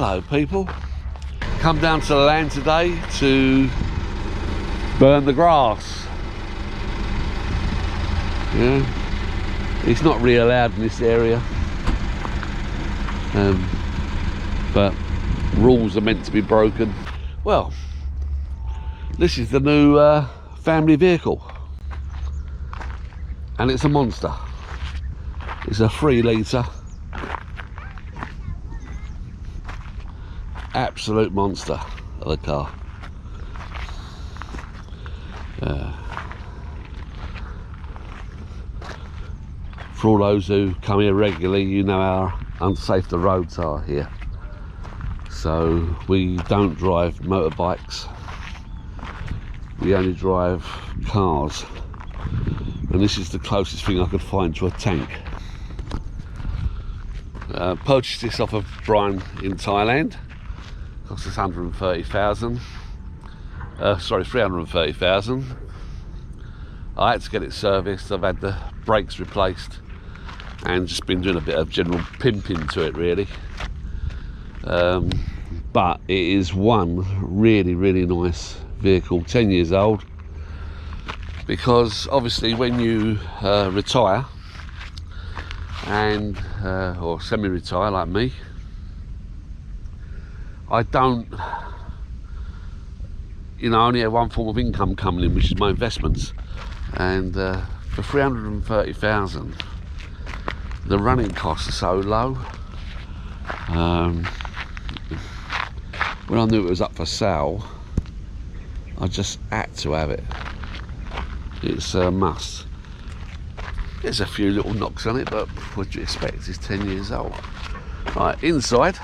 Hello people, come down to the land today to burn the grass. Yeah, it's not really allowed in this area, but rules are meant to be broken. Well, this is the new family vehicle and it's a monster. It's a 3-litre absolute monster of a car. For all those who come here regularly, you know how unsafe the roads are here. So we don't drive motorbikes, we only drive cars, and this is the closest thing I could find to a tank. Purchased this off of Brian in Thailand. Cost us 130,000. Sorry, 330,000. I had to get it serviced. I've had the brakes replaced and just been doing a bit of general pimping to it really. But it is one really nice vehicle, 10 years old, because obviously when you retire and or semi-retire like me, I don't, only have one form of income coming in, which is my investments. And for 330,000, the running costs are so low. When I knew it was up for sale, I just had to have it. It's a must. There's a few little knocks on it, but what do you expect? It's 10 years old. Right, inside.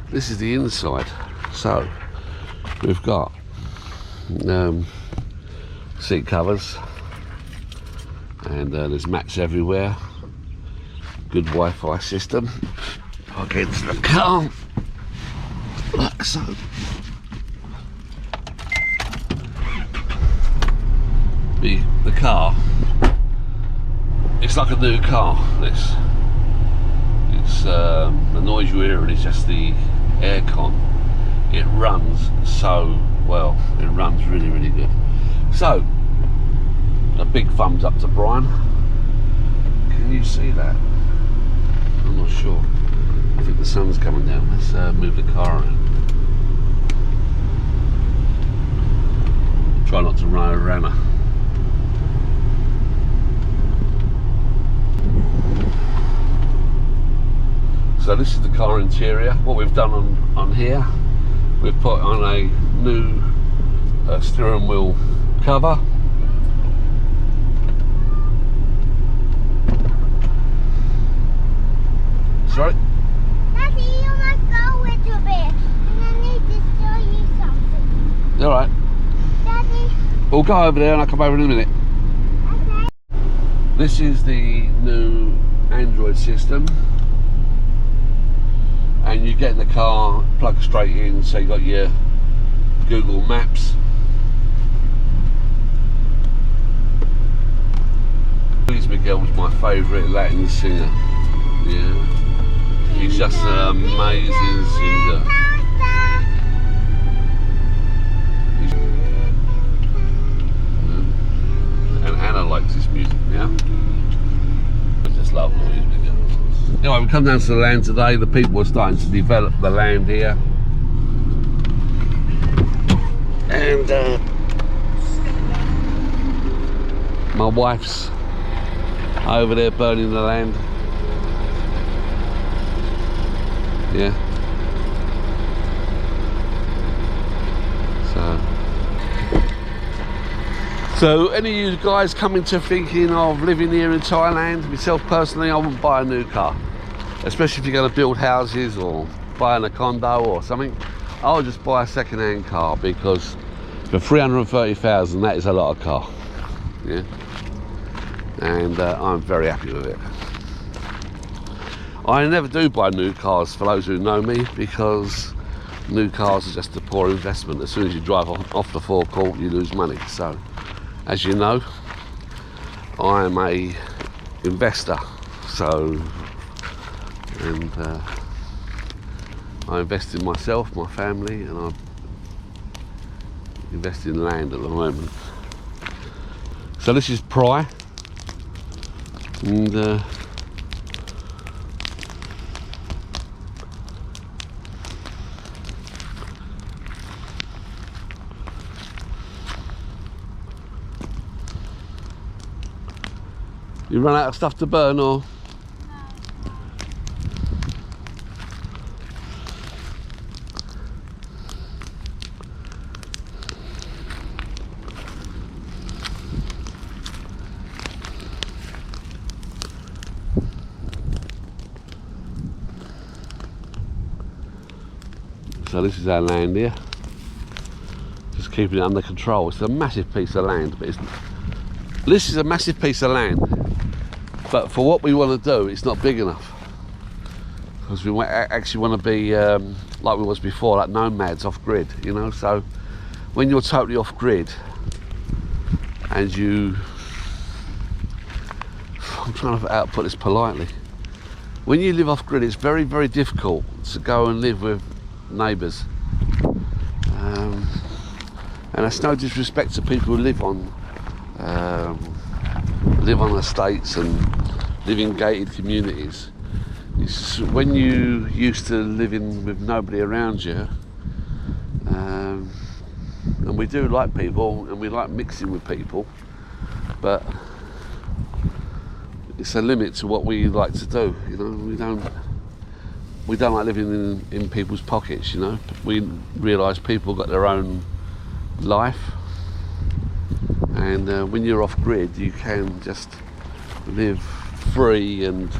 This is the inside. So we've got seat covers, and there's mats everywhere. Good Wi-Fi system. I'll get into the car like so. The car, it's like a new car. This, it's the noise you hear is just the aircon. It runs so well. It runs really good. So a big thumbs up to Brian. Can you see that? I'm not sure. I think the sun's coming down. Let's move the car around. Try not to run around her. So this is the car interior. What we've done on here, we've put on a new steering wheel cover. Sorry? Daddy, you must go a little bit, and I need to show you something. Alright. Daddy. We'll go over there and I'll come over in a minute. Okay. This is the new Android system. And you get in the car, plug straight in, so you got your Google Maps. Luis Miguel was my favourite Latin singer. Yeah, he's just an amazing singer. And Anna likes his music now. I just love Luis Miguel. Anyway, we come down to the land today. The people are starting to develop the land here. And my wife's over there burning the land. Yeah. So any of you guys coming to thinking of living here in Thailand, myself personally, I wouldn't buy a new car. Especially if you're going to build houses or buying a condo or something. I would just buy a second-hand car, because for 330,000, that is a lot of car. Yeah. And I'm very happy with it. I never do buy new cars, for those who know me, because new cars are just a poor investment. As soon as you drive off the forecourt, you lose money. So, as you know, I am a investor. So, and I invest in myself, my family, and I invest in land at the moment. So this is Pry, and you run out of stuff to burn, or? So this is our land here, just keeping it under control. It's a massive piece of land, but this is a massive piece of land, but for what we want to do, it's not big enough, because we actually want to be like we was before, like nomads, off grid, you know. So when you're totally off grid and I'm trying to put this politely, when you live off grid, it's very, very difficult to go and live with neighbours, and that's no disrespect to people who live on estates and live in gated communities. It's just, when you used to living with nobody around you, and we do like people and we like mixing with people, but it's a limit to what we like to do, you know. We don't like living in people's pockets, you know. We realise people got their own life, and when you're off grid, you can just live free and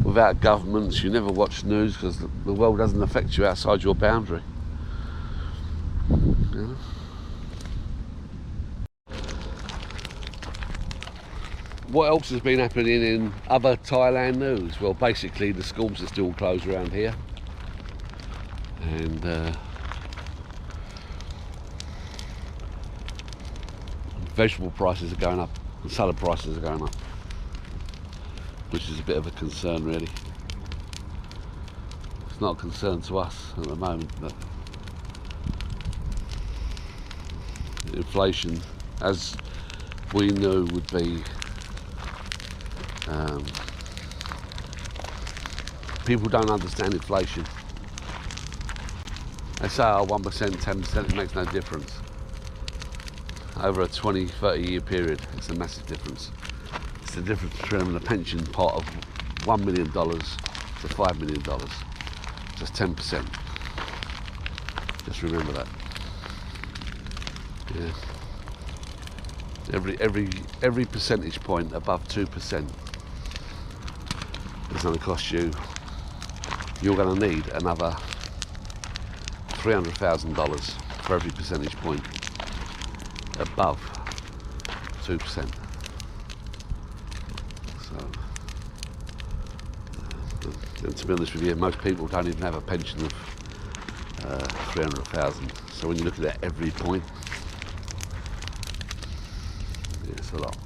without governments. You never watch news because the world doesn't affect you outside your boundary, you know? What else has been happening in other Thailand news? Well, basically the schools are still closed around here, and vegetable prices are going up, and salad prices are going up, which is a bit of a concern, really. It's not a concern to us at the moment, but inflation, as we knew would be, people don't understand inflation. They say, oh, 1%, 10%, it makes no difference. Over a 20, 30 year period, it's a massive difference. It's the difference between a pension pot of $1 million to $5 million. Just 10%. Just remember that. Yeah. Every percentage point above 2% is going to cost you. You're going to need another $300,000 for every percentage point above 2%. So, and to be honest with you, most people don't even have a pension of 300,000. So when you look at that every point, it's a lot.